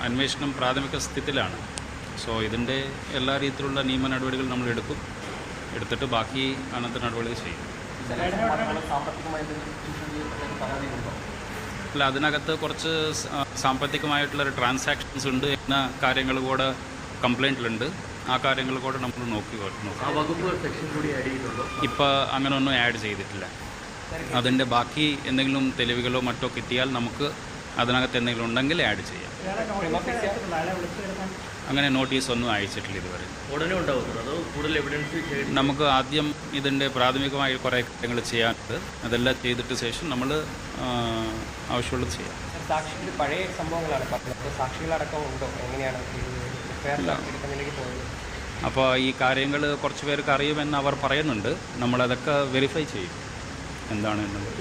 അന്വേഷണം പ്രാഥമിക സ്ഥിതിയിലാണ്. സോ ഇതിൻ്റെ എല്ലാ രീതിയിലുള്ള നിയമ നടപടികൾ നമ്മൾ എടുത്തിട്ട് ബാക്കി അനന്തര നടപടികൾ ചെയ്യും. അല്ല, അതിനകത്ത് കുറച്ച് സാമ്പത്തികമായിട്ടുള്ളൊരു ട്രാൻസാക്ഷൻസ് ഉണ്ട് എന്ന കാര്യങ്ങൾ കൂടെ കംപ്ലയിൻറ്റിലുണ്ട്. ആ കാര്യങ്ങൾ കൂടെ നമ്മൾ നോക്കി ഇപ്പോൾ അങ്ങനെ ഒന്നും ആഡ് ചെയ്തിട്ടില്ല. അതിൻ്റെ ബാക്കി എന്തെങ്കിലും തെളിവുകളോ മറ്റോ കിട്ടിയാൽ നമുക്ക് അതിനകത്ത് എന്തെങ്കിലും ഉണ്ടെങ്കിൽ ആഡ് ചെയ്യാം. അങ്ങനെ നോട്ടീസ് ഒന്നും അയച്ചിട്ടില്ല ഇതുവരെ. ഉടനെ ഉണ്ടാവും അതോ കൂടുതൽ എവിഡൻസ്? നമുക്ക് ആദ്യം ഇതിൻ്റെ പ്രാഥമികമായി കുറേ കാര്യങ്ങൾ ചെയ്യാനുണ്ട്. അതെല്ലാം ചെയ്തിട്ട് ശേഷം നമ്മൾ ആവശ്യമുള്ളത് ചെയ്യാം. സാക്ഷികൾ പഴയ സംഭവങ്ങളാണ്, സാക്ഷികളടക്കം ഉണ്ടോ, എങ്ങനെയാണ് അപ്പോൾ ഈ കാര്യങ്ങൾ കുറച്ച് പേർക്ക് അറിയുമെന്ന് അവർ പറയുന്നുണ്ട്. നമ്മളതൊക്കെ വെരിഫൈ ചെയ്യും എന്താണ് എന്നുള്ളത്.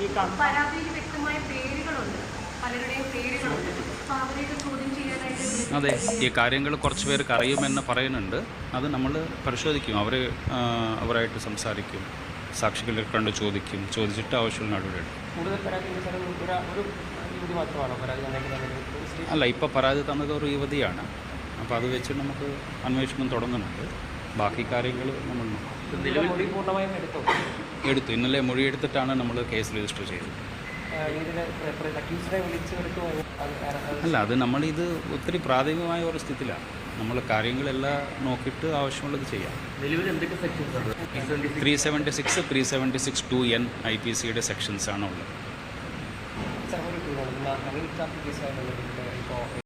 അതെ, ഈ കാര്യങ്ങൾ കുറച്ച് പേർക്ക് അറിയുമെന്ന് പറയുന്നുണ്ട്. അത് നമ്മൾ പരിശോധിക്കും. അവരായിട്ട് സംസാരിക്കും, സാക്ഷികളെ കണ്ട് ചോദിച്ചിട്ട് ആവശ്യമുള്ള നടപടിയെടുക്കും. അല്ല, ഇപ്പോൾ പരാതി തന്നത് ഒരു യുവതിയാണ്. അപ്പോൾ അത് വെച്ച് നമുക്ക് അന്വേഷണം തുടങ്ങുന്നുണ്ട്. ബാക്കി കാര്യങ്ങൾ നമ്മൾ എടുത്തു. ഇന്നലെ മൊഴിയെടുത്തിട്ടാണ് നമ്മൾ കേസ് രജിസ്റ്റർ ചെയ്തത്. അല്ല, അത് നമ്മളിത് ഒത്തിരി പ്രാഥമികമായ ഒരു സ്ഥിതിയിലാണ്. നമ്മൾ കാര്യങ്ങളെല്ലാം നോക്കിയിട്ട് ആവശ്യമുള്ളത് ചെയ്യാം. 376, 376(2)(n) IPCയുടെ സെക്ഷൻസാണ് ഉള്ളത്.